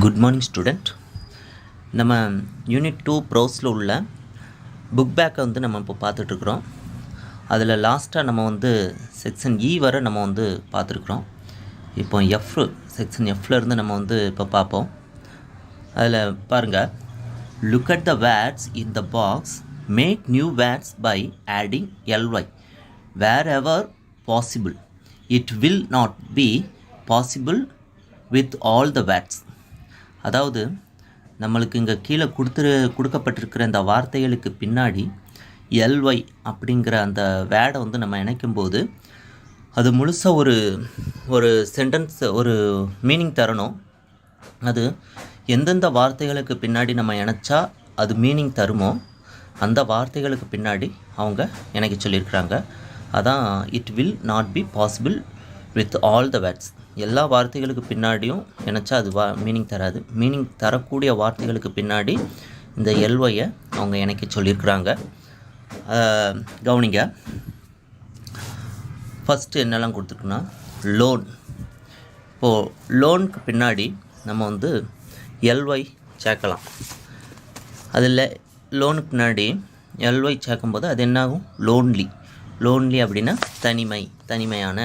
Good morning student. நம்ம unit 2 ப்ரோஸில் உள்ள book பேக்கை வந்து நம்ம இப்போ பார்த்துட்ருக்குறோம். அதில் லாஸ்ட்டாக நம்ம வந்து செக்ஷன் இ வரை நம்ம வந்து பார்த்துருக்குறோம். இப்போ செக்ஷன் எஃப்லேருந்து நம்ம வந்து இப்போ பார்ப்போம். அதில் பாருங்கள், look at the words in the box, make new words by adding ly wherever possible. It will not be possible with all the words. அதாவது நம்மளுக்கு இங்கே கீழே கொடுக்கப்பட்டிருக்கிற இந்த வார்த்தைகளுக்கு பின்னாடி ly அப்படிங்கிற அந்த வேர்டை வந்து நம்ம இணைக்கும்போது அது முழுசாக ஒரு சென்டென்ஸ், ஒரு மீனிங் தரணும். அது எந்தெந்த வார்த்தைகளுக்கு பின்னாடி நம்ம இணைச்சா அது மீனிங் தருமோ அந்த வார்த்தைகளுக்கு பின்னாடி அவங்க இணைக்க சொல்லியிருக்கிறாங்க. அதான் it will not be possible with all the words. எல்லா வார்த்தைகளுக்கு பின்னாடியும் நினச்சா அது மீனிங் தராது. மீனிங் தரக்கூடிய வார்த்தைகளுக்கு பின்னாடி இந்த ly அவங்க இணைக்க சொல்லியிருக்கிறாங்க. கவனிங்க, ஃபஸ்ட்டு என்னெல்லாம் கொடுத்துருக்குன்னா லோன். இப்போது லோனுக்கு பின்னாடி நம்ம வந்து ly சேர்க்கலாம். அதில் லோனுக்கு பின்னாடி ly சேர்க்கும்போது அது என்னாகும்? லோன்லி அப்படின்னா தனிமையான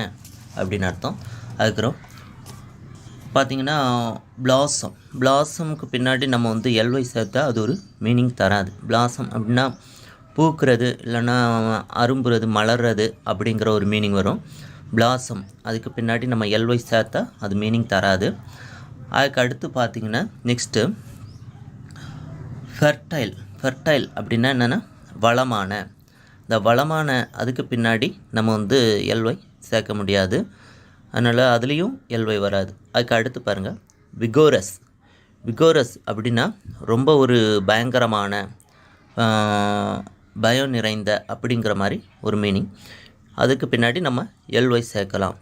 அப்படின்னு அர்த்தம். அதுக்கப்புறம் பார்த்திங்கன்னா பிளாசமுக்கு பின்னாடி நம்ம வந்து ly சேர்த்தா அது ஒரு மீனிங் தராது. பிளாசம் அப்படின்னா பூக்கிறது, இல்லைன்னா அரும்புறது, மலர்றது அப்படிங்கிற ஒரு மீனிங் வரும். பிளாசம் அதுக்கு பின்னாடி நம்ம ly சேர்த்தா அது மீனிங் தராது. அதுக்கு அடுத்து பார்த்திங்கன்னா நெக்ஸ்ட்டு ஃபெர்டைல் அப்படின்னா என்னென்னா வளமான. இந்த வளமான அதுக்கு பின்னாடி நம்ம வந்து ly சேர்க்க முடியாது. அதனால் அதுலேயும் ly வராது. அதுக்கு அடுத்து பாருங்கள் விகோரஸ் அப்படின்னா ரொம்ப ஒரு பயங்கரமான, பயம் நிறைந்த அப்படிங்கிற மாதிரி ஒரு மீனிங். அதுக்கு பின்னாடி நம்ம ly சேர்க்கலாம்,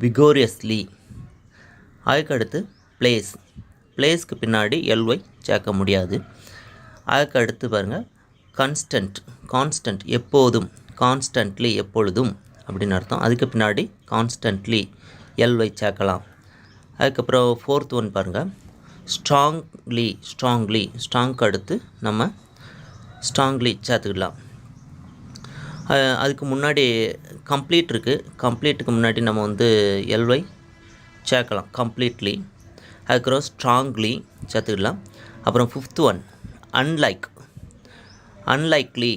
விகோரியஸ்லி. அதுக்கு அடுத்து பிளேஸ்க்கு பின்னாடி ly சேர்க்க முடியாது. அதுக்கு அடுத்து பாருங்கள் கான்ஸ்டன்ட் எப்போதும், கான்ஸ்டன்ட்லி எப்பொழுதும் அப்படின்னு அர்த்தம். அதுக்கு பின்னாடி கான்ஸ்டன்ட்லி ly சேர்க்கலாம். அதுக்கப்புறம் ஃபோர்த் ஒன் பாருங்கள், ஸ்ட்ராங்க்கு அடுத்து நம்ம ஸ்ட்ராங்லி சேர்த்துக்கலாம். அதுக்கு முன்னாடி கம்ப்ளீட் இருக்குது. கம்ப்ளீட்டுக்கு முன்னாடி நம்ம வந்து ly சேர்க்கலாம், கம்ப்ளீட்லி. அதுக்கப்புறம் ஸ்ட்ராங்லி சேர்த்துக்கலாம். அப்புறம் ஃபிஃப்த் ஒன் அன்லைக்லி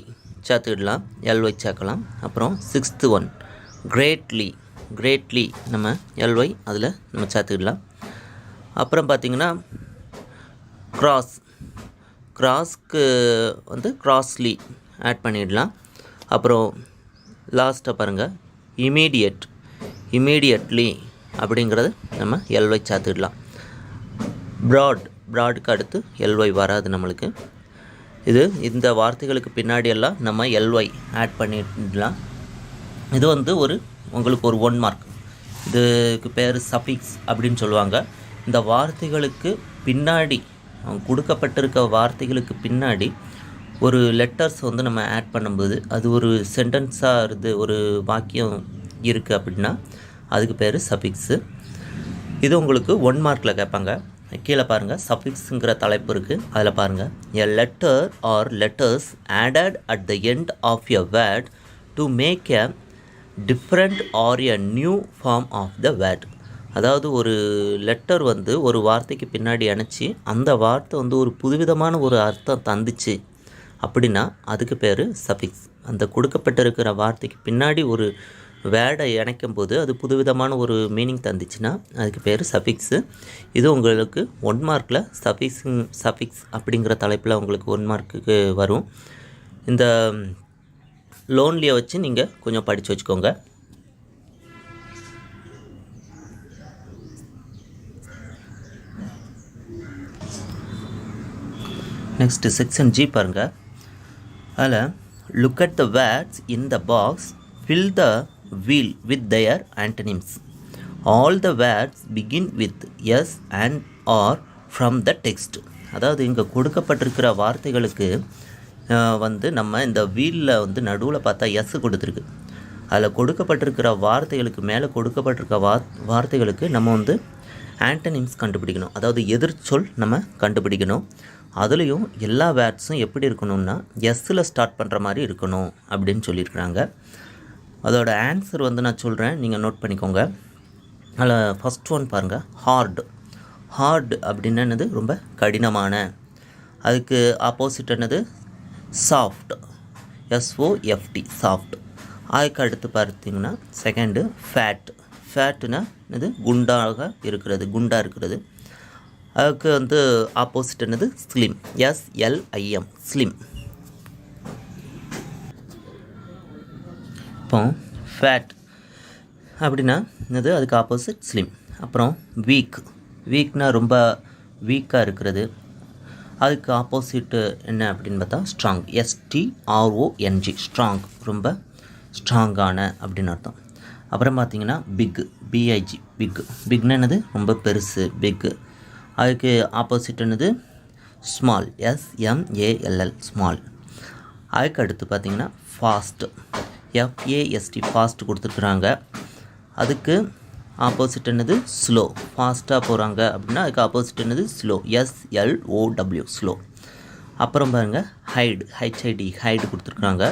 சேர்த்துக்கலாம், ly சேர்க்கலாம். அப்புறம் சிக்ஸ்த்து ஒன் கிரேட்லி நம்ம ly அதில் நம்ம சேர்த்துக்கலாம். அப்புறம் பார்த்திங்கன்னா கிராஸ்க்கு வந்து கிராஸ்லி ஆட் பண்ணிடலாம். அப்புறம் லாஸ்ட்டாக பாருங்கள் இமீடியட்லி அப்படிங்கிறது நம்ம ly சேர்த்துக்கலாம். ப்ராடுக்கு அடுத்து ly வராது நம்மளுக்கு. இந்த வார்த்தைகளுக்கு பின்னாடியெல்லாம் நம்ம ly ஆட் பண்ணிடலாம். இது வந்து உங்களுக்கு ஒரு 1 மார்க். இதுக்கு பேர் சஃபிக்ஸ் அப்படின்னு சொல்லுவாங்க. இந்த வார்த்தைகளுக்கு பின்னாடி, கொடுக்கப்பட்டிருக்க வார்த்தைகளுக்கு பின்னாடி ஒரு லெட்டர்ஸ் வந்து நம்ம ஆட் பண்ணும்போது அது ஒரு சென்டென்ஸாக இருந்து ஒரு வாக்கியம் இருக்குது அப்படின்னா அதுக்கு பேர் சஃபிக்ஸு. இது உங்களுக்கு 1 மார்க்கில் கேட்பாங்க. கீழே பாருங்கள், சஃபிக்ஸுங்கிற தலைப்பு இருக்குது. அதில் பாருங்கள், a letter or letters added at the end of a word to make a different or a new form of the word. அதாவது ஒரு லெட்டர் வந்து ஒரு வார்த்தைக்கு பின்னாடி அணைச்சி அந்த வார்த்தை வந்து ஒரு புதுவிதமான ஒரு அர்த்தம் தந்துச்சு அப்படின்னா அதுக்கு பேர் சஃபிக்ஸ். அந்த கொடுக்கப்பட்டிருக்கிற வார்த்தைக்கு பின்னாடி ஒரு வேர்டை இணைக்கும் போது அது புதுவிதமான ஒரு மீனிங் தந்துச்சுன்னா அதுக்கு பேர் சஃபிக்ஸு. இது உங்களுக்கு 1 மார்க்கில் சஃபிக்ஸ் அப்படிங்கிற தலைப்பில் உங்களுக்கு 1 மார்க்குக்கு வரும். இந்த லோன்லியை வச்சு நீங்கள் கொஞ்சம் படித்து வச்சுக்கோங்க. நெக்ஸ்ட்டு செக்ஷன் ஜி பாருங்கள். அதில் look at the words in the box, fill the wheel with their antonyms. All the words begin with yes and or from the text. அதாவது இங்கே கொடுக்கப்பட்டிருக்கிற வார்த்தைகளுக்கு வந்து நம்ம இந்த வீலில் வந்து நடுவில் பார்த்தா எஸ் கொடுத்துருக்கு. அதில் கொடுக்கப்பட்டிருக்கிற வார்த்தைகளுக்கு மேலே கொடுக்கப்பட்டிருக்க வார்த்தைகளுக்கு நம்ம வந்து ஆண்டனிம்ஸ் கண்டுபிடிக்கணும், அதாவது எதிர்ச்சொல் நம்ம கண்டுபிடிக்கணும். அதுலேயும் எல்லா வேர்ட்ஸும் எப்படி இருக்கணும்னா எஸ்ஸில் ஸ்டார்ட் பண்ணுற மாதிரி இருக்கணும் அப்படின்னு சொல்லியிருக்கிறாங்க. அதோட ஆன்சர் வந்து நான் சொல்கிறேன், நீங்கள் நோட் பண்ணிக்கோங்க. அதில் ஃபஸ்ட் ஒன் பாருங்கள், ஹார்டு. ஹார்டு அப்படின்னு என்னது, ரொம்ப கடினமான. அதுக்கு ஆப்போசிட் என்னது, சாஃப்ட், SOFT, சாஃப்ட். அதுக்கு அடுத்து பார்த்திங்கன்னா செகண்டு ஃபேட். ஃபேட்டுனா என்னது, குண்டாக இருக்கிறது, குண்டாக இருக்கிறது. அதுக்கு வந்து ஆப்போசிட் என்னது, ஸ்லிம், SLIM, ஸ்லிம். இப்போ ஃபேட் அப்படின்னா என்னது, அதுக்கு ஆப்போசிட் ஸ்லிம். அப்புறம் வீக். வீக்னால் ரொம்ப வீக்காக இருக்கிறது. அதுக்கு ஆப்போசிட்டு என்ன அப்படின்னு பார்த்தா ஸ்ட்ராங், STRONG, ஸ்ட்ராங், ரொம்ப ஸ்ட்ராங்கான அப்படின்னு அர்த்தம். அப்புறம் பார்த்திங்கன்னா பிக், BIG, பிக். பிக்னா என்னது, ரொம்ப பெருசு, பிக்கு. அதுக்கு ஆப்போசிட் என்னது, ஸ்மால், SMALL, ஸ்மால். அதுக்கு அடுத்து பார்த்திங்கன்னா ஃபாஸ்ட், FAST, ஃபாஸ்ட் கொடுத்துருக்குறாங்க. அதுக்கு ஆப்போசிட் என்னது, ஸ்லோ. ஃபாஸ்ட்டாக போகிறாங்க அப்படின்னா அதுக்கு ஆப்போசிட் என்னது, ஸ்லோ, SLOW, ஸ்லோ. அப்புறம் பாருங்கள் ஹைடு, HID, ஹைடு கொடுத்துருக்குறாங்க.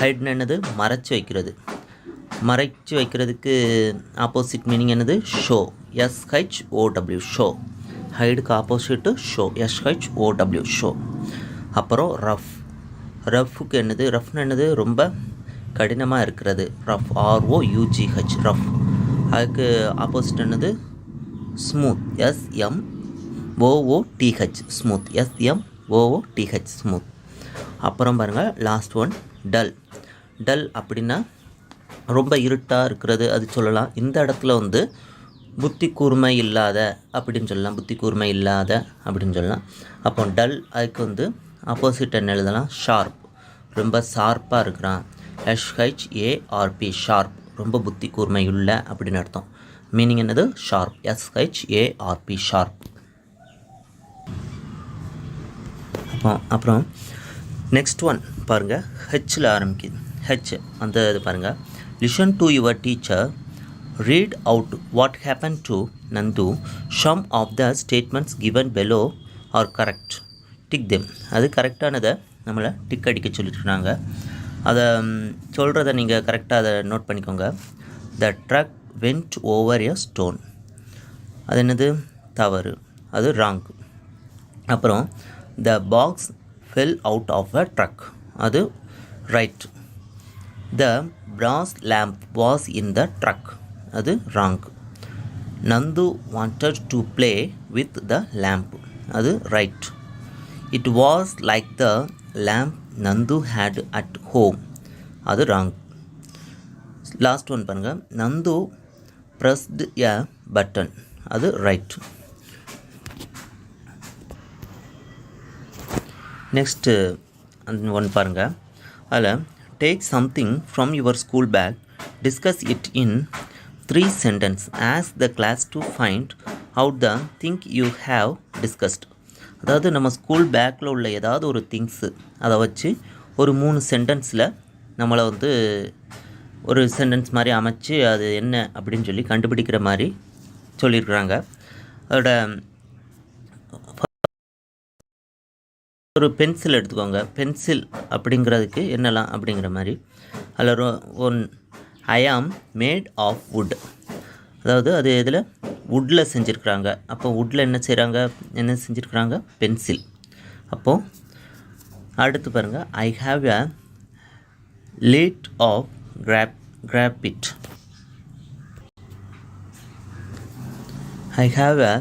ஹைடுன்னு என்னது, மறைச்சி வைக்கிறது. மறைச்சி வைக்கிறதுக்கு ஆப்போசிட் மீனிங் என்னது, ஷோ, SHOW, ஷோ. ஹைடுக்கு ஆப்போசிட்டு ஷோ, SHOW, ஷோ. அப்புறம் ரஃப். ரஃப்புக்கு என்னது, ரஃப்னு என்னது, ரொம்ப கடினமாக இருக்கிறது, ரஃப், ROUGH, ரஃப். அதுக்கு ஆப்போசிட் என்னது, smooth, SMOOTH, smooth, SMOOTH, smooth. அப்புறம் பாருங்கள் லாஸ்ட் ஒன் டல். டல் அப்படின்னா ரொம்ப இருட்டாக இருக்கிறது அது சொல்லலாம். இந்த இடத்துல வந்து புத்தி கூர்மை இல்லாத அப்படின்னு சொல்லலாம், புத்தி கூர்மை இல்லாத அப்படின்னு சொல்லலாம். அப்போ டல், அதுக்கு வந்து ஆப்போசிட் என்ன எழுதலாம், ஷார்ப், ரொம்ப ஷார்ப்பாக இருக்கிறான், SHARP, ஷார்ப், ரொம்ப புத்தி கூர்மையுள்ள அப்படின்னு அர்த்தம். மீனிங் என்னது, ஷார்ப், SHARP, ஷார்ப். அப்புறம் நெக்ஸ்ட் ஒன் பாருங்கள், ஹெச்சில் ஆரம்பிக்குது. ஹெச் அந்த இது பாருங்கள், listen to your teacher, read out what happen to Nandu, some of the statements given below are correct, tick them. அது கரெக்டானதை நம்மளை டிக் அடிக்க சொல்லிட்டுருக்காங்க. அதை சொல்கிறத நீங்கள் கரெக்டாக அதை நோட் பண்ணிக்கோங்க. The truck went over a stone, அது என்னது, தவறு, அது ராங். அப்புறம் the box fell out of a truck, அது right. The brass lamp was in the truck, அது wrong. Nandu wanted to play with the lamp, அது right. It was like the lamp Nandu had at home, அது wrong. Last one பாருங்கள், Nandu pressed a button, அது right. Next one பாருங்கள், அதில் take something from your school bag, discuss it in 3 sentences, ask the class to find out the thing you have discussed. அதாவது நம்ம school பேக்கில் உள்ள ஏதாவது ஒரு திங்ஸு அதை வச்சு ஒரு 3 சென்டென்ஸில் நம்மளை வந்து ஒரு சென்டென்ஸ் மாதிரி அமைச்சு அது என்ன அப்படின்னு சொல்லி கண்டுபிடிக்கிற மாதிரி சொல்லியிருக்கிறாங்க. அதோட ஒரு பென்சில் எடுத்துக்கோங்க. பென்சில் அப்படிங்கிறதுக்கு என்னலாம் அப்படிங்கிற மாதிரி அதில் ஒன், ஐ ஆம் மேட் ஆஃப் வுட், அதாவது அது இதில் வுட்டில் செஞ்சுருக்குறாங்க. அப்போ வுட்டில் என்ன செஞ்சுருக்குறாங்க, பென்சில். அப்போது அடுத்து பாருங்கள், I have a lead of graphite, I have a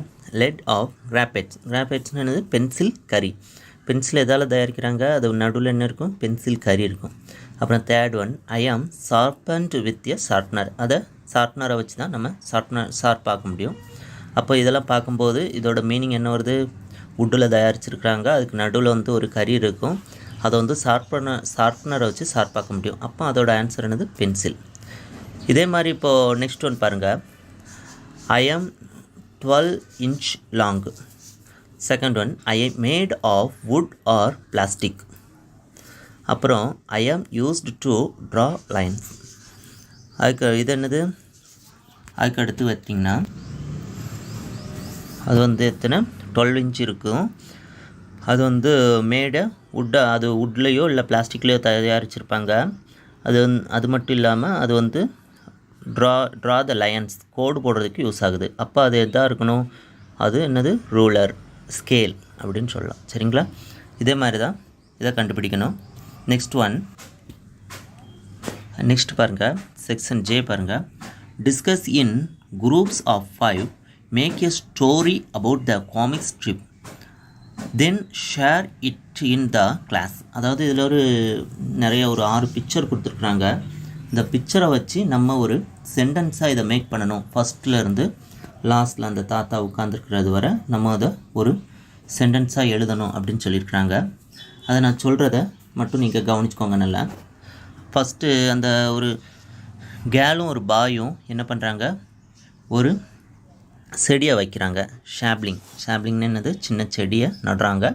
lead of graphites. கிராஃபைட்ஸ்னு என்னது, பென்சில் கரி. பென்சில் எதால் தயாரிக்கிறாங்க, அது நடுவில் என்ன இருக்கும், பென்சில் கரி இருக்கும். அப்புறம் தேர்ட் ஒன், ஐ ஆம் ஷார்பன்ட் வித் எ ஷார்ப்னர், அதை ஷார்ப்னரை வச்சு தான் நம்ம ஷார்ப்பாக்க முடியும். அப்போ இதெல்லாம் பார்க்கும்போது இதோட மீனிங் என்ன வருது, வுட்டில் தயாரிச்சிருக்கிறாங்க, அதுக்கு நடுவில் வந்து ஒரு கரி இருக்கும், அதை வந்து ஷார்ப்னரை வச்சு ஷார்ப்பாக்க முடியும். அப்போ அதோட ஆன்சர் என்னது, பென்சில். இதே மாதிரி இப்போது நெக்ஸ்ட் ஒன் பாருங்கள், ஐ am 12 inch long. Second one, I am made of wood or plastic. அப்புறம் ஐ ஆம் யூஸ்டு டு ட்ரா லைன்ஸ். அதுக்கு இது என்னது, அதுக்கு அடுத்து பார்த்திங்கன்னா அது வந்து எத்தனை 12 இன்ச் இருக்கும். அது வந்து அது வுட்லேயோ இல்லை பிளாஸ்டிக்லேயோ தயாரிச்சிருப்பாங்க. அது மட்டும் இல்லாமல் அது வந்து ட்ரா த லைன்ஸ் கோடு போடுறதுக்கு யூஸ் ஆகுது. அப்போ அது எதாக இருக்கணும், அது என்னது ரூலர் ஸ்கேல் அப்படின்னு சொல்லலாம். சரிங்களா? இதே மாதிரி தான் இதை கண்டுபிடிக்கணும். நெக்ஸ்ட் பாருங்கள், செக்ஷன் ஜே பாருங்கள். Discuss in groups of 5, make a story about the comic strip, then share it in the class. அதாவது இதில் ஒரு 6 பிக்சர் கொடுத்துருக்குறாங்க. இந்த பிக்சரை வச்சு நம்ம ஒரு சென்டென்ஸாக இதை மேக் பண்ணணும். ஃபஸ்ட்லேருந்து லாஸ்ட்டில் அந்த தாத்தா உட்காந்துருக்கிறது வரை நம்ம அதை ஒரு சென்டென்ஸாக எழுதணும் அப்படின்னு சொல்லியிருக்கிறாங்க. அதை நான் சொல்கிறத மட்டும் நீங்கள் கவனிச்சுக்கோங்க நல்லா. ஃபஸ்ட்டு அந்த ஒரு கேலும் ஒரு பாயும் என்ன பண்ணுறாங்க, ஒரு செடியை வைக்கிறாங்க. ஷாப்லிங்னு என்னது, சின்ன செடியை நடுறாங்க.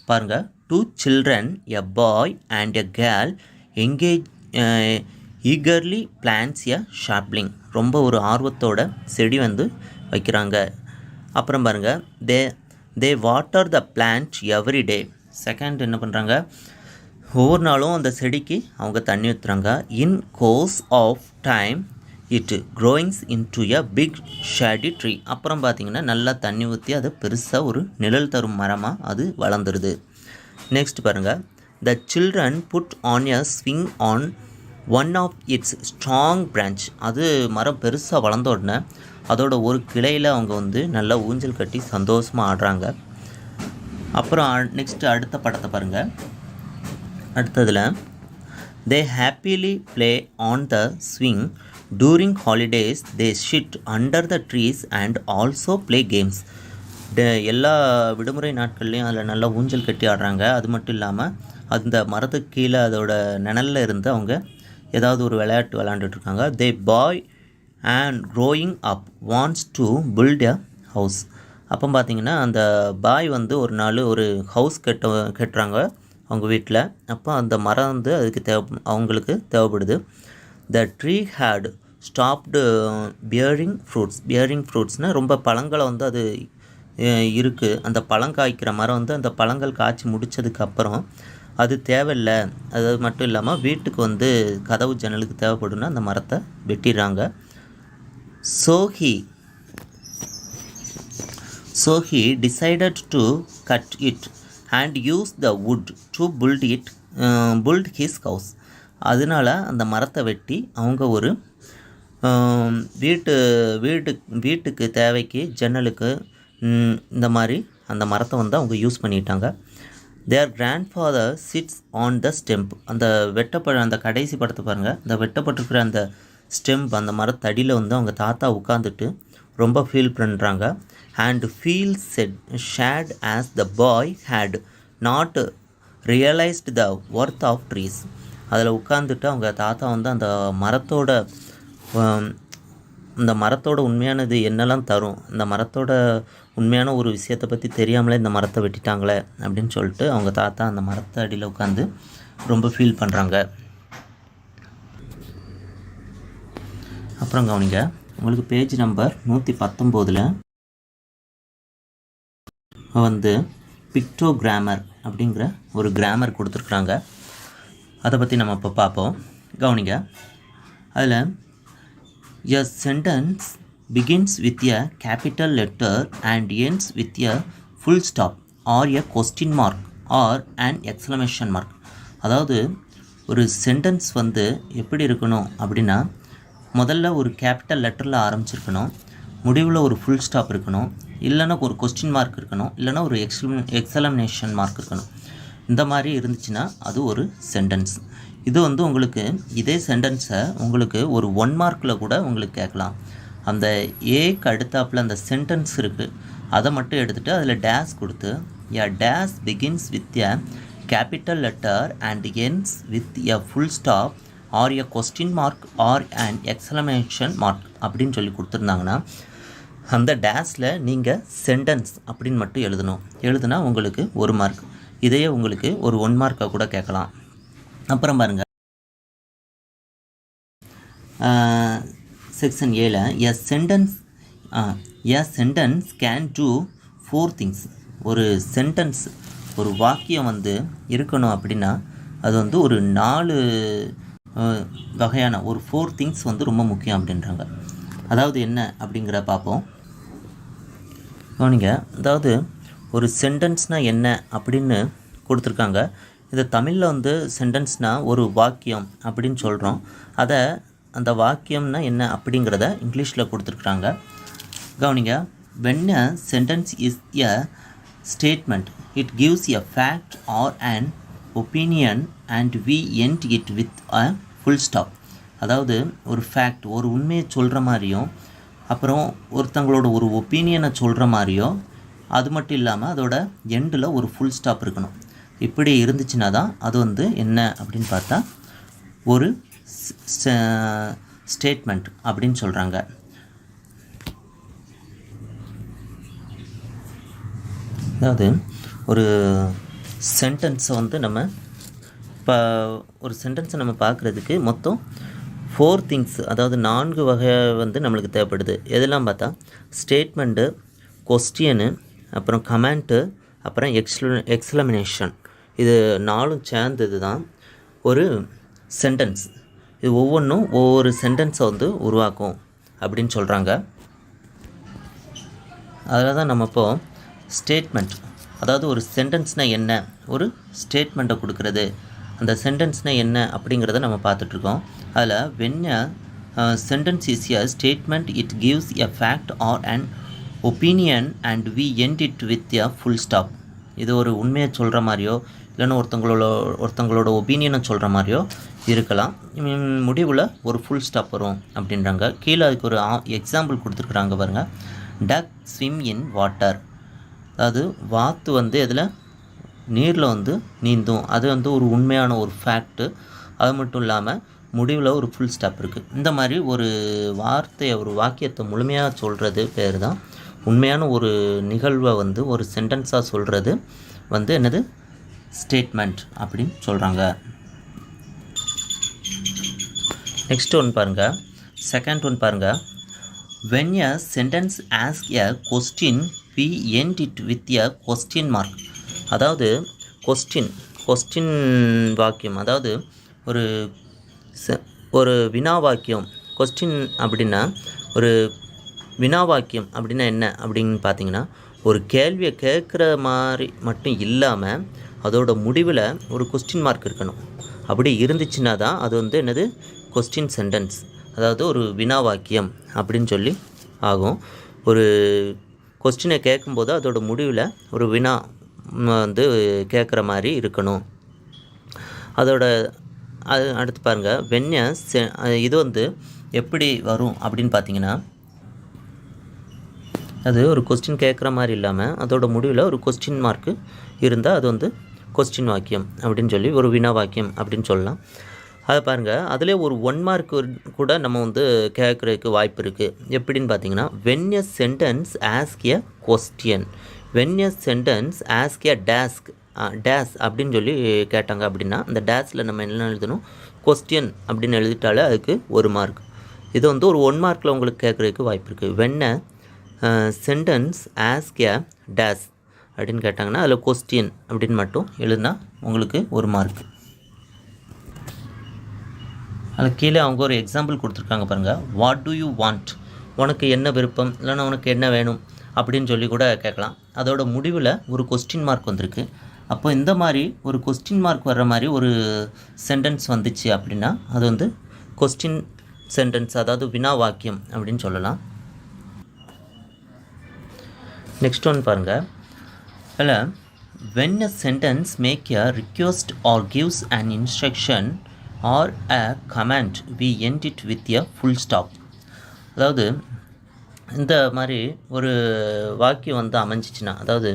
பாருங்கள், 2 children, a boy and a girl, eagerly plants a sapling. ரொம்ப ஒரு ஆர்வத்தோட செடி வந்து வைக்கிறாங்க. அப்புறம் பாருங்கள், they water the plant every day. Second என்ன பண்ணுறாங்க, ஒவ்வொரு நாளும் அந்த செடிக்கு அவங்க தண்ணி ஊற்றுறாங்க. In course of time it growings into a big shady tree. அப்புறம் பார்த்திங்கன்னா நல்லா தண்ணி ஊற்றி அது பெருசாக ஒரு நிழல் தரும் மரமாக அது வளர்ந்துருது. நெக்ஸ்ட் பாருங்கள், the children put on a swing on one of its strong branch. அது மரம் பெருசாக வளர்ந்த உடனே அதோட ஒரு கிளையில் அவங்க வந்து நல்லா ஊஞ்சல் கட்டி சந்தோஷமாக ஆடுறாங்க. அப்புறம் நெக்ஸ்ட்டு அடுத்த படத்தை பாருங்கள். அடுத்ததில், they happily play on the swing during holidays, they sit under the trees and also play games. எல்லா விடுமுறை நாட்கள்லையும் அதில் நல்லா ஊஞ்சல் கட்டி ஆடுறாங்க. அது மட்டும் இல்லாமல் அந்த மரத்துக்கு கீழே அதோட நிழலில் இருந்து அவங்க ஏதாவது ஒரு விளையாட்டு விளையாண்டுட்ருக்காங்க. they boy and growing up wants to build a house. அப்போ பார்த்திங்கன்னா அந்த பாய் வந்து ஒரு நாள் ஒரு ஹவுஸ் கட்டுறாங்க அவங்க வீட்டில். அப்போ அந்த மரம் வந்து அவங்களுக்கு தேவைப்படுது. The tree had stopped bearing ஃப்ரூட்ஸ்னால் ரொம்ப பழங்களை வந்து அது இருக்குது. அந்த பழம் காய்க்கிற மரம் வந்து அந்த பழங்கள் காய்ச்சி முடித்ததுக்கப்புறம் அது தேவையில்லை. அது மட்டும் இல்லாமல் வீட்டுக்கு வந்து கதவு ஜன்னலுக்கு தேவைப்படுன்னா அந்த மரத்தை வெட்டிடுறாங்க. So he decided to cut it and use the wood to build his house. அதனால் அந்த மரத்தை வெட்டி அவங்க ஒரு வீட்டுக்கு தேவைக்கு ஜன்னலுக்கு இந்த மாதிரி அந்த மரத்தை வந்து அவங்க யூஸ் பண்ணிட்டாங்க. Their grandfather sits on the stump. அந்த கடைசி படத்தை பாருங்கள். அந்த வெட்டப்பட்டிருக்கிற அந்த ஸ்டெம்ப், அந்த மரத்தடியில் வந்து அவங்க தாத்தா உட்காந்துட்டு ரொம்ப ஃபீல் பண்ணுறாங்க. And feel sad as the boy had not realised the worth of trees. அதில் உட்காந்துட்டு அவங்க தாத்தா வந்து அந்த மரத்தோட உண்மையானது என்னெல்லாம் தரும், இந்த மரத்தோட உண்மையான ஒரு விஷயத்தை பற்றி தெரியாமலே இந்த மரத்தை வெட்டிட்டாங்களே அப்படின்னு சொல்லிட்டு அவங்க தாத்தா அந்த மரத்தை அடியில் உட்காந்து ரொம்ப ஃபீல் பண்ணுறாங்க. அப்புறம் கவனிங்க, உங்களுக்கு பேஜ் நம்பர் 119 வந்து பிக்டோகிராமர் அப்படிங்கிற ஒரு கிராமர் கொடுத்துருக்குறாங்க. அதை பற்றி நம்ம இப்போ பார்ப்போம். கவனிங்க, அதில் எ sentence begins with a capital letter and ends with a full stop or a question mark or and exclamation mark. அதாவது ஒரு சென்டென்ஸ் வந்து எப்படி இருக்கணும் அப்படின்னா, முதல்ல ஒரு கேபிட்டல் லெட்டரில் ஆரம்பிச்சிருக்கணும், முடிவில் ஒரு ஃபுல் ஸ்டாப் இருக்கணும், இல்லைன்னா ஒரு கொஸ்டின் மார்க் இருக்கணும், இல்லைன்னா ஒரு எக்ஸ்க்ளமேஷன் மார்க் இருக்கணும். இந்த மாதிரி இருந்துச்சுன்னா அது ஒரு சென்டென்ஸ். இது வந்து உங்களுக்கு இதே சென்டென்ஸை உங்களுக்கு ஒரு 1 மார்க்கில் கூட உங்களுக்கு கேட்கலாம். அந்த ஏக்கு அடுத்தாப்பில் அந்த சென்டென்ஸ் இருக்குது, அதை மட்டும் எடுத்துகிட்டு அதில் டேஸ் கொடுத்து a dash begins with a capital letter and ends with a full stop or a question mark or and exclamation mark அப்படின்னு சொல்லி கொடுத்துருந்தாங்கன்னா அந்த டேஸில் நீங்கள் சென்டென்ஸ் அப்படின்னு மட்டும் எழுதுனா உங்களுக்கு 1 மார்க். இதையே உங்களுக்கு ஒரு 1 மார்க்காக கூட கேட்கலாம். அப்புறம் பாருங்கள், section 7 a sentence A sentence can do 4 things. ஒரு சென்டென்ஸ் ஒரு வாக்கியம் வந்து இருக்கணும் அப்படின்னா அது வந்து ஒரு 4 வகையான ஒரு 4 திங்ஸ் வந்து ரொம்ப முக்கியம் அப்படின்றாங்க. அதாவது என்ன அப்படிங்கிற பார்ப்போம். கவனிங்க, அதாவது ஒரு சென்டென்ஸ்னால் என்ன அப்படின்னு கொடுத்துருக்காங்க. இதை தமிழில் வந்து சென்டென்ஸ்னால் ஒரு வாக்கியம் அப்படின்னு சொல்கிறோம். அதை அந்த வாக்கியம்னா என்ன அப்படிங்கிறத இங்கிலீஷில் கொடுத்துருக்குறாங்க. கவனிங்க, when a sentence is a statement, it gives a fact or an opinion and we end it with a full stop. அதாவது ஒரு ஃபேக்ட், ஒரு உண்மையை சொல்கிற மாதிரியும் அப்புறம் ஒருத்தங்களோட ஒரு ஒப்பீனியனை சொல்கிற மாதிரியோ, அது மட்டும் இல்லாமல் அதோட எண்டில் ஒரு ஃபுல் ஸ்டாப் இருக்கணும். இப்படி இருந்துச்சுன்னா தான் அது வந்து என்ன அப்படின்னு பார்த்தா ஒரு ஸ்டேட்மெண்ட் அப்படின்னு சொல்கிறாங்க. அதாவது ஒரு சென்டென்ஸை வந்து நம்ம இப்போ ஒரு சென்டென்ஸை நம்ம பார்க்குறதுக்கு மொத்தம் 4 திங்ஸ், அதாவது 4 வகை வந்து நம்மளுக்கு தேவைப்படுது. எதெல்லாம் பார்த்தா ஸ்டேட்மெண்ட்டு, கொஸ்டியனு, அப்புறம் கமெண்ட்டு, அப்புறம் எக்ஸ்பிளனேஷன். இது 4 சேர்ந்தது தான் ஒரு சென்டென்ஸ். இது ஒவ்வொன்றும் ஒவ்வொரு சென்டென்ஸை வந்து உருவாக்கும் அப்படின்னு சொல்கிறாங்க. அதில் தான் நம்ம இப்போது ஸ்டேட்மெண்ட், அதாவது ஒரு சென்டென்ஸ்னால் என்ன, ஒரு ஸ்டேட்மெண்ட்டை கொடுக்குறது, அந்த சென்டென்ஸ்னால் என்ன அப்படிங்கிறத நம்ம பார்த்துட்ருக்கோம். அதில் when a sentence is a statement, it gives a fact or an opinion and we end it with a full stop. இது ஒரு உண்மையை சொல்கிற மாதிரியோ இல்லைன்னா ஒருத்தங்களோட ஒப்பீனியனை சொல்கிற மாதிரியோ இருக்கலாம். முடிவில் ஒரு ஃபுல் ஸ்டாப் வரும் அப்படின்றாங்க. கீழே அதுக்கு ஒரு எக்ஸாம்பிள் கொடுத்துருக்குறாங்க பாருங்கள். டக் ஸ்விம் இன் வாட்டர். அதாவது வாத்து வந்து இதில் நீரில் வந்து நீந்தும். அது வந்து ஒரு உண்மையான ஒரு ஃபேக்ட்டு. அது மட்டும் இல்லாமல் முடிவில் ஒரு ஃபுல் ஸ்டாப் இருக்குது. இந்த மாதிரி ஒரு வார்த்தையை, ஒரு வாக்கியத்தை முழுமையாக சொல்கிறது பேர் தான் உண்மையான ஒரு நிகழ்வை வந்து ஒரு சென்டென்ஸாக சொல்கிறது வந்து என்னது, ஸ்டேட்மெண்ட் அப்படின்னு சொல்கிறாங்க. நெக்ஸ்ட் ஒன் பாருங்கள், செகண்ட் ஒன் பாருங்கள். when a sentence asks a question, we end it with a question mark. அதாவது கொஸ்டின் வாக்கியம், அதாவது ஒரு வினா வாக்கியம். கொஸ்டின் அப்படின்னா ஒரு வினா வாக்கியம் அப்படின்னா என்ன அப்படின்னு பார்த்தீங்கன்னா, ஒரு கேள்வியை கேட்குற மாதிரி மட்டும் இல்லாமல் அதோட முடிவில் ஒரு கொஸ்டின் மார்க் இருக்கணும். அப்படி இருந்துச்சுன்னா தான் அது வந்து என்னது, கொஸ்டின் சென்டென்ஸ், அதாவது ஒரு வினா வாக்கியம் அப்படின்னு சொல்லி ஆகும். ஒரு கொஸ்டினை கேட்கும்போது அதோட முடிவில் ஒரு வினா வந்து கேட்குற மாதிரி இருக்கணும். அது அடுத்து பாருங்கள், இது வந்து எப்படி வரும் அப்படின்னு பார்த்தீங்கன்னா, அது ஒரு கொஸ்டின் கேட்குற மாதிரி இல்லாமல் அதோட முடிவில் ஒரு கொஸ்டின் மார்க்கு இருந்தால் அது வந்து கொஸ்டின் வாக்கியம் அப்படின்னு சொல்லி ஒரு வினா வாக்கியம் அப்படின்னு சொல்லலாம். அதை பாருங்கள், அதிலே ஒரு 1 மார்க் கூட நம்ம வந்து கேட்குறதுக்கு வாய்ப்பு இருக்குது. எப்படின்னு பார்த்தீங்கன்னா, when a sentence asks a question, when a sentence asks a dash அப்படின்னு சொல்லி கேட்டாங்க அப்படின்னா, அந்த டேஸில் நம்ம என்ன எழுதணும், கொஸ்டின் அப்படின்னு எழுதிட்டாலே அதுக்கு 1 மார்க். இது வந்து ஒரு 1 மார்க்கில் உங்களுக்கு கேட்குறதுக்கு வாய்ப்பு இருக்குது. when a sentence asks a dash அப்படின்னு கேட்டாங்கன்னா அதில் கொஸ்டின் அப்படின்னு மட்டும் எழுதுனா உங்களுக்கு 1 மார்க். அதில் கீழே அவங்க ஒரு எக்ஸாம்பிள் கொடுத்துருக்காங்க பாருங்கள். வாட் டு யூ வாண்ட், உனக்கு என்ன விருப்பம், இல்லைன்னா உனக்கு என்ன வேணும் அப்படின்னு சொல்லி கூட கேட்கலாம். அதோட முடிவில் ஒரு கொஸ்டின் மார்க் வந்திருக்கு. அப்போ இந்த மாதிரி ஒரு கொஸ்டின் மார்க் வர்ற மாதிரி ஒரு சென்டென்ஸ் வந்துச்சு அப்படின்னா அது வந்து கொஸ்டின் சென்டென்ஸ், அதாவது வினா வாக்கியம் அப்படின்னு சொல்லலாம். நெக்ஸ்ட் ஒன் பாருங்கள். அதில் when a sentence make a request or gives an instruction or a command, we end it with a full stop. அதாவது இந்த மாதிரி ஒரு வாக்கியம் வந்து அமைஞ்சிச்சின்னா, அதாவது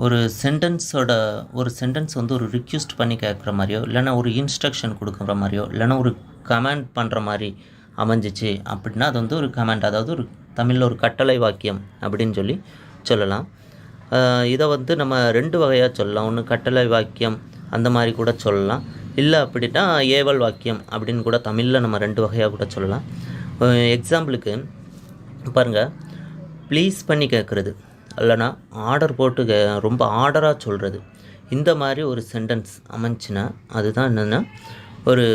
ஒரு சென்டென்ஸ் வந்து ஒரு ரிக்வெஸ்ட் பண்ணி கேட்குற மாதிரியோ இல்லைனா ஒரு இன்ஸ்ட்ரக்ஷன் கொடுக்குற மாதிரியோ இல்லைனா ஒரு கமெண்ட் பண்ணுற மாதிரி அமைஞ்சிச்சு அப்படின்னா அது வந்து ஒரு கமெண்ட், அதாவது ஒரு தமிழில் ஒரு கட்டளை வாக்கியம் அப்படின்னு சொல்லி சொல்லலாம். இதை வந்து நம்ம 2 வகையாக சொல்லலாம். ஒன்று கட்டளை வாக்கியம் அந்த மாதிரி கூட சொல்லலாம். இல்லை அப்படின்னா ஏவல் வாக்கியம் அப்படின்னு கூட தமிழில் நம்ம 2 வகையாக கூட சொல்லலாம். எக்ஸாம்பிளுக்கு பாருங்கள், ப்ளீஸ் பண்ணி கேட்குறது, இல்லைனா ஆர்டர் போட்டு ரொம்ப ஆர்டராக சொல்கிறது, இந்த மாதிரி ஒரு சென்டென்ஸ் அமைஞ்சுன்னா அதுதான் என்னென்னா ஒரு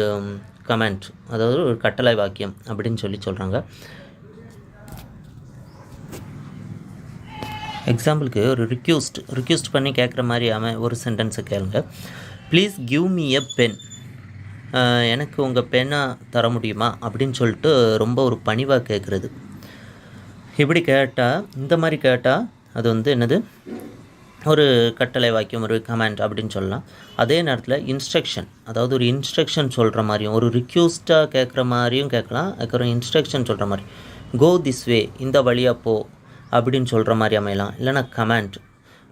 கமெண்ட், அதாவது ஒரு கட்டளை வாக்கியம் அப்படின்னு சொல்கிறாங்க. எக்ஸாம்பிளுக்கு ஒரு ரிக்வெஸ்ட் பண்ணி கேட்குற மாதிரி ஒரு சென்டென்ஸை கேளுங்க. Please give me a pen, எனக்கு உங்கள் பெண்ணை தர முடியுமா அப்படின்னு சொல்லிட்டு ரொம்ப ஒரு பணிவாக கேட்குறது. இப்படி கேட்டால், இந்த மாதிரி கேட்டால் அது வந்து என்னது ஒரு கட்டளை வாக்கியம், ஒரு கமெண்ட் அப்படின்னு சொல்லலாம். அதே நேரத்தில் இன்ஸ்ட்ரக்ஷன், அதாவது ஒரு இன்ஸ்ட்ரக்ஷன் சொல்கிற மாதிரியும், ஒரு ரிக்வெஸ்ட்டாக கேட்குற மாதிரியும் கேட்கலாம். அதுக்கப்புறம் இன்ஸ்ட்ரக்ஷன் சொல்கிற மாதிரி, கோ திஸ் வே, இந்த வழியாக போ அப்படின்னு சொல்கிற மாதிரி அமையலாம். இல்லைனா கமெண்ட்,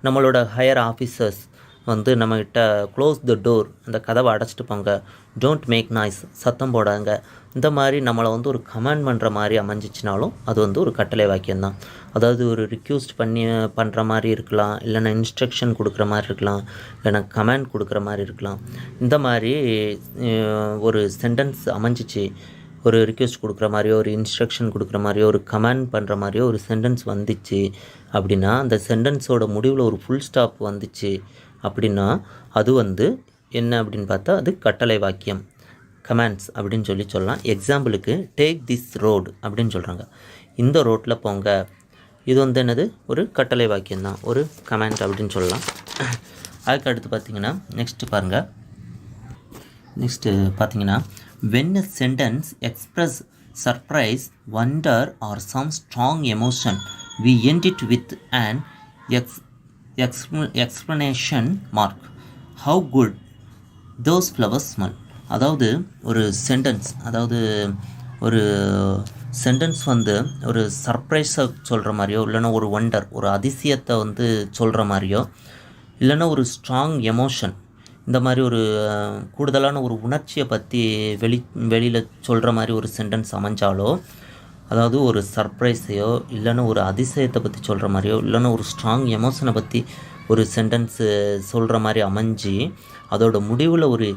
நம்மளோட ஹையர் ஆஃபீஸர்ஸ் வந்து நம்மக்கிட்ட க்ளோஸ் த டோர், அந்த கதவை அடைச்சிட்டு போங்க, டோன்ட் மேக் நாய்ஸ், சத்தம் போடாங்க, இந்த மாதிரி நம்மளை வந்து ஒரு கமெண்ட் பண்ணுற மாதிரி அமைஞ்சிச்சினாலும் அது வந்து ஒரு கட்டளை வாக்கியம்தான். அதாவது ஒரு ரிக்வெஸ்ட் பண்ணுற மாதிரி இருக்கலாம், இல்லைனா இன்ஸ்ட்ரக்ஷன் கொடுக்குற மாதிரி இருக்கலாம், இல்லைனா கமெண்ட் கொடுக்குற மாதிரி இருக்கலாம். இந்த மாதிரி ஒரு சென்டென்ஸ் அமைஞ்சிச்சு, ஒரு ரிக்வெஸ்ட் கொடுக்குற மாதிரியோ, ஒரு இன்ஸ்ட்ரக்ஷன் கொடுக்குற மாதிரியோ, ஒரு கமெண்ட் பண்ணுற மாதிரியோ ஒரு சென்டென்ஸ் வந்துச்சு அப்படின்னா, அந்த சென்டென்ஸோட முடிவில் ஒரு ஃபுல் ஸ்டாப் வந்துச்சு அப்படின்னா அது வந்து என்ன அப்படின்னு பார்த்தா அது கட்டளை வாக்கியம், கமெண்ட்ஸ் அப்படின்னு சொல்லலாம். எக்ஸாம்பிளுக்கு டேக் திஸ் ரோடு அப்படின்னு சொல்கிறாங்க, இந்த ரோட்டில் போங்க, இது வந்து என்னது ஒரு கட்டளை வாக்கியம்தான், ஒரு கமெண்ட் அப்படின்னு சொல்லலாம். அதுக்கு அடுத்து பார்த்திங்கன்னா நெக்ஸ்ட்டு பார்த்தீங்கன்னா when a sentence express surprise, wonder or some strong emotion, we end it with an explanation mark. How good those flowers smell. அதாவது ஒரு சென்டென்ஸ், அதாவது ஒரு சென்டென்ஸ் வந்து ஒரு சர்ப்ரைஸை சொல்கிற மாதிரியோ, இல்லைன்னா ஒரு வண்டர், ஒரு அதிசயத்தை வந்து சொல்கிற மாதிரியோ, இல்லைன்னா ஒரு ஸ்ட்ராங் எமோஷன், இந்த மாதிரி ஒரு கூடுதலான ஒரு உணர்ச்சியை பற்றி வெளியில் சொல்கிற மாதிரி ஒரு சென்டென்ஸ் அமைஞ்சாலோ, அதாவது ஒரு சர்ப்ரைஸையோ, இல்லைன்னா ஒரு அதிசயத்தை பற்றி சொல்கிற மாதிரியோ, இல்லைன்னா ஒரு ஸ்ட்ராங் எமோஷனை பற்றி ஒரு சென்டென்ஸு சொல்கிற மாதிரி அமைஞ்சு அதோட முடிவில் ஒரு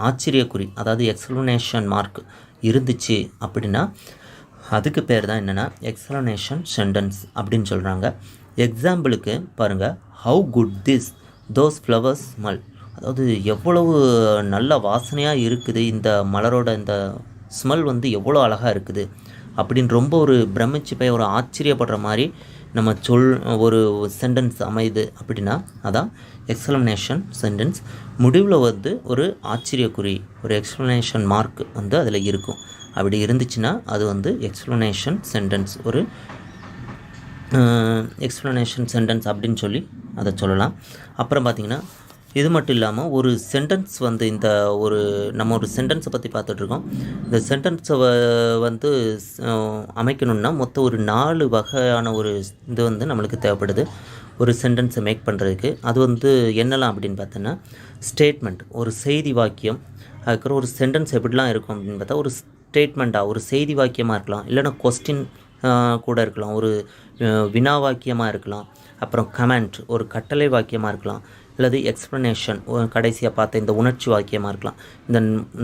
ஆச்சரியக்குறி, அதாவது எக்ஸ்ப்ளனேஷன் மார்க் இருந்துச்சு அப்படின்னா அதுக்கு பேர் தான் என்னென்னா எக்ஸ்ப்ளனேஷன் சென்டென்ஸ் அப்படின்னு சொல்கிறாங்க. எக்ஸாம்பிளுக்கு பாருங்கள், how good those flowers smell, அதாவது எவ்வளவு நல்ல வாசனையாக இருக்குது, இந்த மலரோட இந்த ஸ்மெல் வந்து எவ்வளோ அழகாக இருக்குது அப்படின்னு ரொம்ப ஒரு பிரமிச்சு போய் ஒரு ஆச்சரியப்படுற மாதிரி நம்ம ஒரு சென்டென்ஸ் அமையுது அப்படின்னா அதான் எக்ஸ்ப்ளனேஷன் சென்டென்ஸ். முடிவில் வந்து ஒரு ஆச்சரியக்குறி, ஒரு எக்ஸ்ப்ளனேஷன் மார்க் வந்து அதில் இருக்கும். அப்படி இருந்துச்சுன்னா அது வந்து எக்ஸ்ப்ளனேஷன் சென்டென்ஸ், ஒரு எக்ஸ்ப்ளனேஷன் சென்டென்ஸ் அப்படின்னு சொல்லி அதை சொல்லலாம். அப்புறம் பார்த்திங்கன்னா இது மட்டும் இல்லாமல் ஒரு சென்டென்ஸ் வந்து நம்ம ஒரு சென்டென்ஸை பற்றி பார்த்துட்ருக்கோம். இந்த சென்டென்ஸை வந்து அமைக்கணுன்னா மொத்தம் ஒரு 4 வகையான ஒரு இது வந்து நம்மளுக்கு தேவைப்படுது ஒரு சென்டென்ஸை மேக் பண்ணுறதுக்கு. அது வந்து என்னெல்லாம் அப்படின்னு பார்த்தோன்னா, ஸ்டேட்மெண்ட், ஒரு செய்தி வாக்கியம். அதுக்கப்புறம் ஒரு சென்டென்ஸ் எப்படிலாம் இருக்கும் அப்படின்னு பார்த்தா, ஒரு ஸ்டேட்மெண்ட்டாக ஒரு செய்தி வாக்கியமாக இருக்கலாம், இல்லைன்னா கொஸ்டின் கூட இருக்கலாம், ஒரு வினா வாக்கியமாக இருக்கலாம். அப்புறம் கமெண்ட், ஒரு கட்டளை வாக்கியமாக இருக்கலாம், அல்லது எக்ஸ்ப்ளனேஷன், கடைசியாக பார்த்த இந்த உணர்ச்சி வாக்கியமாக இருக்கலாம். இந்த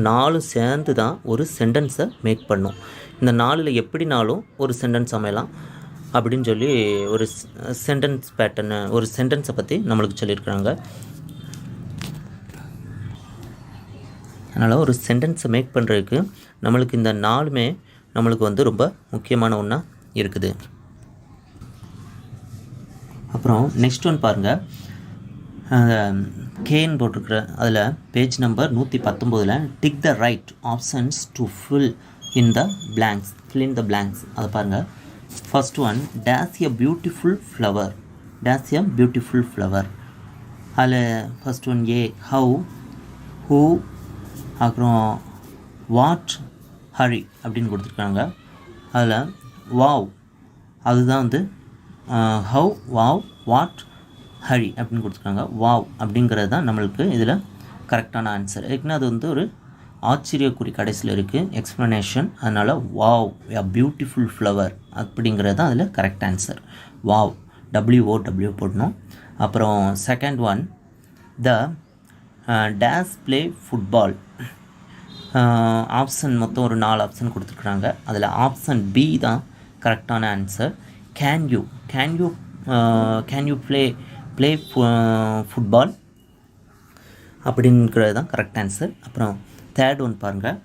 4 சேர்ந்து தான் ஒரு சென்டென்ஸை மேக் பண்ணும். இந்த 4ல் எப்படினாலும் ஒரு சென்டென்ஸ் அமையலாம் அப்படின்னு சொல்லி ஒரு சென்டென்ஸ் பேட்டர்னு, ஒரு சென்டென்ஸை பற்றி நம்மளுக்கு சொல்லியிருக்கிறாங்க. அதனால் ஒரு சென்டென்ஸை மேக் பண்ணுறதுக்கு நம்மளுக்கு இந்த 4மே நம்மளுக்கு வந்து ரொம்ப முக்கியமான ஒன்றா இருக்குது. அப்புறம் நெக்ஸ்ட் ஒன் பாருங்கள், கேன்னு போட்டிருக்கிற அதில் page number 119 tick the right options to fill in the blanks. அதை பாருங்கள். First one, dash a beautiful flower. அதில் first one a, how, who, அப்புறம் வாட், ஹரி அப்படின்னு கொடுத்துருக்காங்க. அதில் வாவ், அதுதான் வந்து ஹவ், வாவ், வாட், ஹரி அப்படின்னு கொடுத்துருக்காங்க. வாவ் அப்படிங்கிறது தான் நம்மளுக்கு இதில் கரெக்டான ஆன்சர். ஏன்னா அது வந்து ஒரு ஆச்சரியக்குறி கடைசியில் இருக்குது, எக்ஸ்ப்ளனேஷன். அதனால் வாவ் எ பியூட்டிஃபுல் ஃப்ளவர் அப்படிங்கிறது தான் அதில் கரெக்ட் ஆன்சர். வாவ், WOW போடணும். அப்புறம் second one, the days play football. Option மொத்தம் ஒரு 4 ஆப்ஷன் கொடுத்துருக்குறாங்க. அதில் ஆப்ஷன் பி தான் கரெக்டான answer. Can you play football அப்படிங்கிறது தான் கரெக்ட் ஆன்சர். அப்புறம் தேர்ட் ஒன் பாருங்கள்,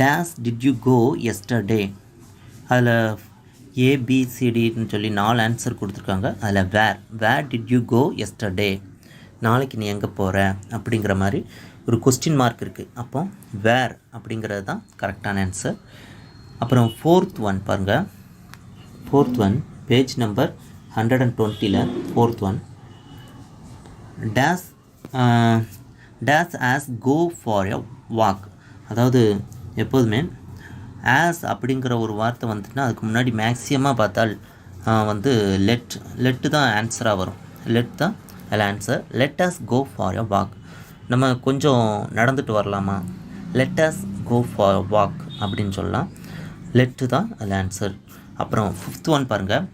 days did you go yesterday. அதில் ஏபிசிடின்னு சொல்லி 4 ஆன்சர் கொடுத்துருக்காங்க. அதில் where did you go yesterday, நாளைக்கு நீ எங்கே போகிற அப்படிங்கிற மாதிரி ஒரு கொஸ்டின் மார்க் இருக்குது. அப்போ வேர் அப்படிங்கிறது தான் கரெக்டான ஆன்சர். அப்புறம் ஃபோர்த் ஒன் பாருங்கள், ஃபோர்த் ஒன் பேஜ் நம்பர் 120ல் fourth one, dash us go for a walk. அதாவது எப்போதுமே ஆஸ் அப்படிங்கிற ஒரு வார்த்தை வந்துட்டுனா அதுக்கு முன்னாடி மேக்ஸிமமாக பார்த்தால் வந்து லெட்டு தான் ஆன்சராக வரும். லெட் தான் அதில் answer. Let us go for a walk, நம்ம கொஞ்சம் நடந்துட்டு வரலாமா, let us go for walk அப்படின்னு சொல்லலாம். லெட்டு தான் அதில் ஆன்சர். அப்புறம் ஃபிஃப்த் ஒன் பாருங்கள்,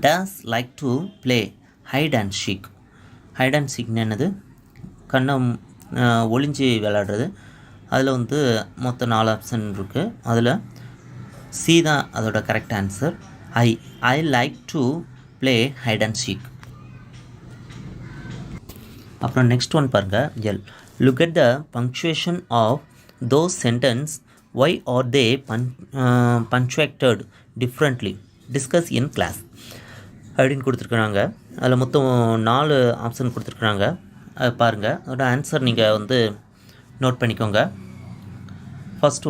dash like to play hide and seek. Hide and சீக்னு என்னது, கண்ணை ஒளிஞ்சு விளையாடுறது. அதில் வந்து மொத்தம் 4 ஆப்ஷன் இருக்குது. அதில் சி தான் அதோட correct answer. I like to play hide and seek. அப்புறம் நெக்ஸ்ட் ஒன் பாருங்கள், L, look at the punctuation of those sentence, why are they punctuated differently, discuss in class அப்படின்னு கொடுத்துருக்குறாங்க. அதில் மொத்தம் 4 ஆப்ஷன் கொடுத்துருக்குறாங்க. அது பாருங்கள், அதோட ஆன்சர் நீங்கள் வந்து நோட் பண்ணிக்கோங்க. First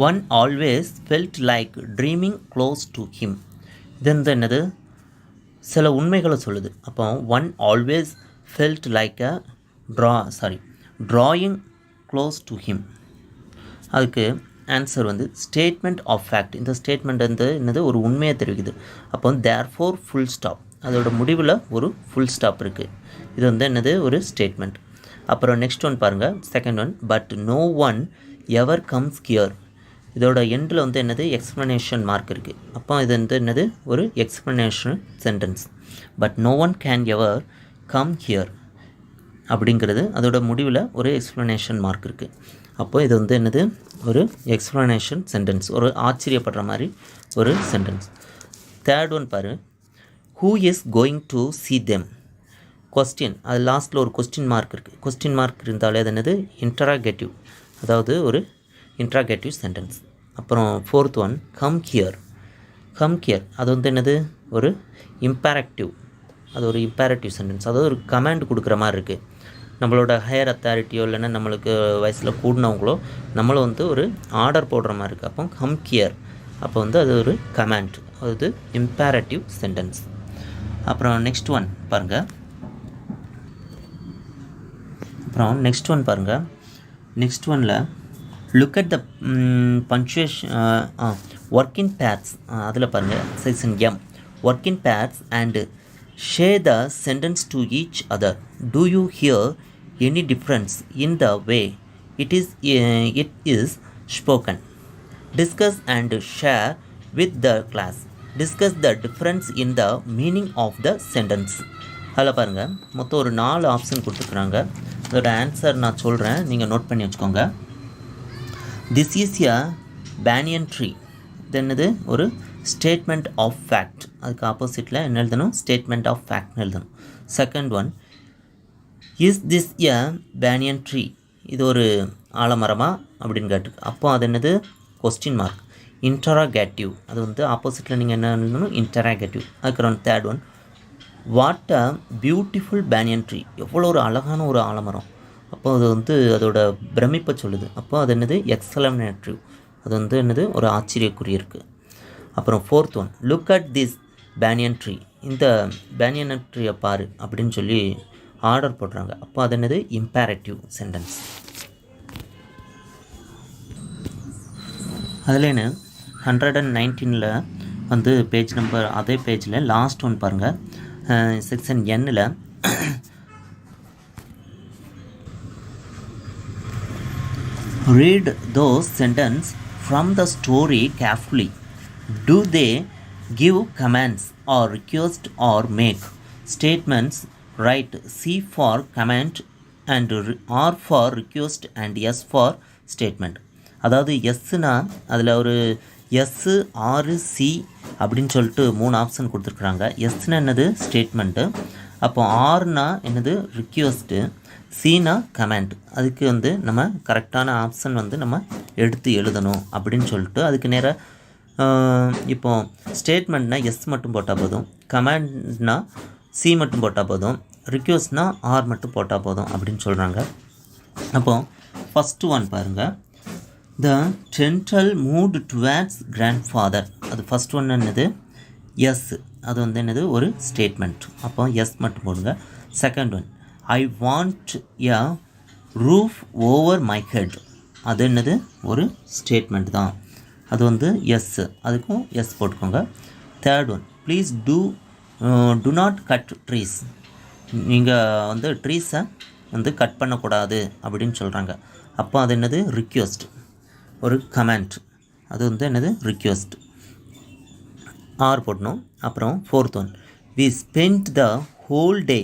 one always felt like dreaming close to him. இது வந்து என்னது, சில உண்மைகளை சொல்லுது. அப்போ one always felt like a drawing close to him. அதுக்கு ஆன்சர் வந்து ஸ்டேட்மெண்ட் ஆஃப் ஃபேக்ட். இந்த ஸ்டேட்மெண்ட் வந்து என்னது, ஒரு உண்மையை தெரிவிக்குது. அப்போ தேர்ஃபோர் ஃபுல் ஸ்டாப், அதோட முடிவில் ஒரு ஃபுல் ஸ்டாப் இருக்குது. இது வந்து என்னது, ஒரு ஸ்டேட்மெண்ட். அப்புறம் நெக்ஸ்ட் ஒன் பாருங்கள், second one, but no one ever comes here. இதோட எண்டில் வந்து என்னது, எக்ஸ்ப்ளனேஷன் மார்க் இருக்குது. அப்போ இது வந்து என்னது, ஒரு explanation sentence. But no one can ever come here அப்படிங்கிறது அதோட முடிவில் ஒரு எக்ஸ்ப்ளனேஷன் மார்க் இருக்குது. அப்போ இது வந்து என்னது, ஒரு எக்ஸ்ப்ளனேஷன் சென்டென்ஸ், ஒரு ஆச்சரியப்படுற மாதிரி ஒரு சென்டென்ஸ். தேர்ட் ஒன் பாரு, who is going to see them. Question, அது லாஸ்ட்டில் ஒரு கொஸ்டின் மார்க் இருக்குது. கொஸ்டின் மார்க் இருந்தாலே அது என்னது, இன்டராகேட்டிவ், அதாவது ஒரு இன்ட்ராகேட்டிவ் சென்டென்ஸ். அப்புறம் ஃபோர்த் ஒன், கம் ஹியர் அது வந்து என்னது, ஒரு இம்பேரக்டிவ், அது ஒரு இம்பேரட்டிவ் சென்டென்ஸ், அதாவது ஒரு கமாண்ட் கொடுக்குற மாதிரி இருக்குது. நம்மளோட ஹையர் அத்தாரிட்டியோ இல்லைன்னா நம்மளுக்கு வயசில் கூடினவங்களோ நம்மளும் வந்து ஒரு ஆர்டர் போடுற மாதிரி இருக்குது. அப்போ கம் ஹியர், அப்போ வந்து அது ஒரு கமாண்ட், அது இம்பேரட்டிவ் சென்டென்ஸ். அப்புறம் நெக்ஸ்ட் ஒன் பாருங்கள், நெக்ஸ்ட் ஒனில் look at the punctuation, work in pairs. அதில் பாருங்கள், section M, work in pairs and share the sentence to each other. Do you hear any difference in the way it is spoken. Discuss and share with the class. Discuss the difference in the meaning of the sentence. அதில் பாருங்கள், மொத்தம் ஒரு 4 option கொடுத்துருக்குறாங்க. அதோட answer நான் சொல்கிறேன், நீங்கள் note பண்ணி வச்சுக்கோங்க. This is a banyan tree. இது என்னது, ஒரு ஸ்டேட்மெண்ட் ஆஃப் ஃபேக்ட். அதுக்கு ஆப்போசிட்டில் என்ன எழுதணும், ஸ்டேட்மெண்ட் ஆஃப் ஃபேக்ட்னு எழுதணும். Second one, is this a banyan tree. இது ஒரு ஆலமரமா அப்படின்னு கேட்டுருக்கு. அப்போ அது என்னது, கொஸ்டின் மார்க். இன்டராகேட்டிவ், அது வந்து ஆப்போசிட்டில் நீங்கள் என்ன எழுதணும், இன்டராகேட்டிவ். அதுக்கப்புறம் third one, what a beautiful banyan tree. எவ்வளோ ஒரு அழகான ஒரு ஆலமரம். அப்போ அது வந்து அதோட பிரமிப்பை சொல்லுது. அப்போ அது என்னது, எக்ஸலமேட்டிவ், அது வந்து என்னது, ஒரு ஆச்சரியக்குறி இருக்குது. அப்புறம் fourth one, look at this banyan tree. இந்த பேனியன் ட்ரீயை பாரு அப்படின்னு சொல்லி ஆர்டர் போடுறாங்க. அப்போ அது என்னது, இம்பேரட்டிவ் சென்டென்ஸ். அதில் என்ன 119ல் வந்து பேஜ் நம்பர், அதே பேஜில் லாஸ்ட் ஒன் பாருங்கள், செக்ஷன் எண்ணில் read those sentences from the story carefully. Do they give commands or request or make statements? Write C for command and R for request and S for statement. அதாவது எஸ்னா அதில் ஒரு S, R, C அப்படின்னு சொல்லிட்டு 3 option கொடுத்துருக்குறாங்க. எஸ்னா என்னது statement, அப்போ ஆர்னா என்னது request, சினா comment. அதுக்கு வந்து நம்ம கரெக்டான ஆப்ஷன் வந்து நம்ம எடுத்து எழுதணும் அப்படின்னு சொல்லிட்டு அதுக்கு நேராக இப்போ ஸ்டேட்மெண்ட்னா எஸ் மட்டும் போட்டால் போதும், கமெண்ட்னா சி மட்டும் போட்டால் போதும், ரிக்வெஸ்ட்னா ஆர் மட்டும் போட்டால் போதும் அப்படின்னு சொல்கிறாங்க. அப்போது ஃபஸ்ட்டு ஒன் பாருங்கள், த டென்டல் மூவ்டு டுவேர்ட்ஸ் கிராண்ட்ஃபாதர். அது ஃபஸ்ட் ஒன் என்னது எஸ், அது வந்து என்னது ஒரு ஸ்டேட்மெண்ட், அப்போ எஸ் மட்டும் போடுங்க. Second one, I want a roof over my head. அது என்னது ஒரு ஸ்டேட்மெண்ட் தான், அது வந்து எஸ், அதுக்கும் எஸ் போட்டுக்கோங்க. Third one, please to not cut trees. நீங்கள் வந்து ட்ரீஸை வந்து கட் பண்ணக்கூடாது அப்படின்னு சொல்கிறாங்க. அப்போ அது என்னது ரிக்வெஸ்ட், ஒரு கமெண்ட், அது வந்து என்னது ரிக்வெஸ்ட், ஆர் போடணும். அப்புறம் fourth one, we spend the whole day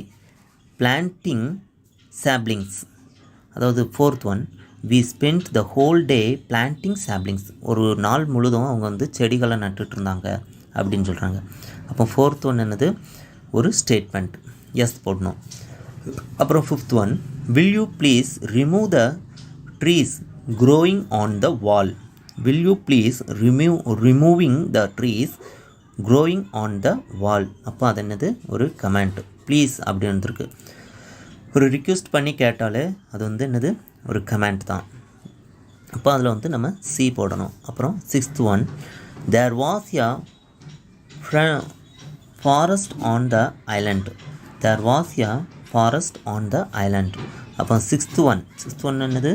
planting saplings. அதாவது fourth one, we spend the whole day planting saplings. ஒரு நாள் முழுதும் அவங்க வந்து செடிகளை நட்டுட்டு இருந்தாங்க அப்படின்னு சொல்கிறாங்க. அப்போ ஃபோர்த் ஒன் என்னது ஒரு ஸ்டேட்மெண்ட், எஸ் போடணும். அப்புறம் fifth one, will you please remove the trees growing on the wall. Will you please removing the trees growing on the wall. அப்போ அது என்னது ஒரு கமெண்ட், ப்ளீஸ் அப்படி வந்துருக்கு. ஒரு ரிக்வெஸ்ட் பண்ணி கேட்டாலே அது வந்து என்னது ஒரு கமெண்ட் தான். அப்போ அதில் வந்து நம்ம சி போடணும். அப்புறம் sixth one, there was a forest on the island. There was a forest on the island. அப்போ சிக்ஸ்த் ஒன் என்னது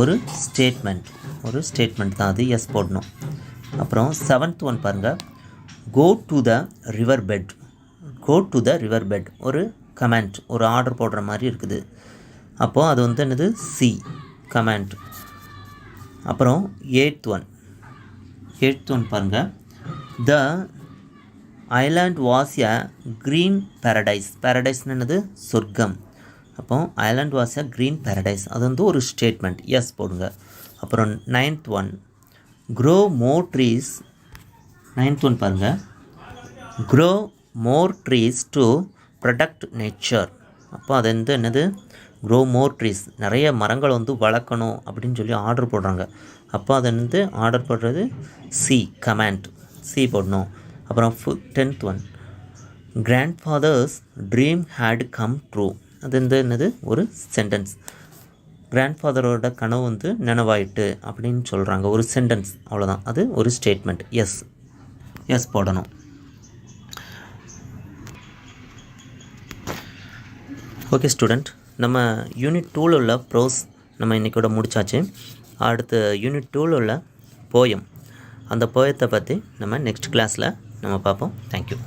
ஒரு ஸ்டேட்மெண்ட், ஒரு ஸ்டேட்மெண்ட் தான், அது எஸ் போடணும். அப்புறம் செவன்த் ஒன் பாருங்கள், go to the river bed. Go to the river bed ஒரு கமெண்ட், ஒரு ஆர்டர் போடுற மாதிரி இருக்குது. அப்போது அது வந்து என்னது சி, கமெண்ட். அப்புறம் எயித் ஒன் பாருங்கள், the island was a green paradise. பேரடைஸ்னு என்னது சொர்க்கம். அப்போ island was a green paradise, அது வந்து ஒரு ஸ்டேட்மெண்ட், எஸ் போடுங்க. அப்புறம் ninth one, grow more trees. Ninth one பாருங்கள், grow more trees to protect nature. அப்போ அது வந்து என்னது க்ரோ மோர் ட்ரீஸ், நிறைய மரங்களை வந்து வளர்க்கணும் அப்படின்னு சொல்லி ஆர்டர் போடுறாங்க. அப்போ அதை வந்து ஆர்டர் போடுறது சி, கமெண்ட், சி போடணும். அப்புறம் tenth one, grandfather's dream had come true. அது வந்து என்னது ஒரு சென்டென்ஸ், கிராண்ட்ஃபாதரோட கனவு வந்து நினைவாயிட்டு அப்படின்னு சொல்கிறாங்க, ஒரு சென்டென்ஸ், அவ்வளோதான், அது ஒரு ஸ்டேட்மெண்ட், எஸ் போடணும். ஓகே ஸ்டூடெண்ட், நம்ம யூனிட் 2ல் உள்ள ப்ரோஸ் நம்ம இன்றைக்கூட முடித்தாச்சு. அடுத்த யூனிட் 2ல் உள்ள போயம், அந்த போயத்தை பற்றி நம்ம நெக்ஸ்ட் கிளாஸில் நம்ம பார்ப்போம். தேங்க்யூ.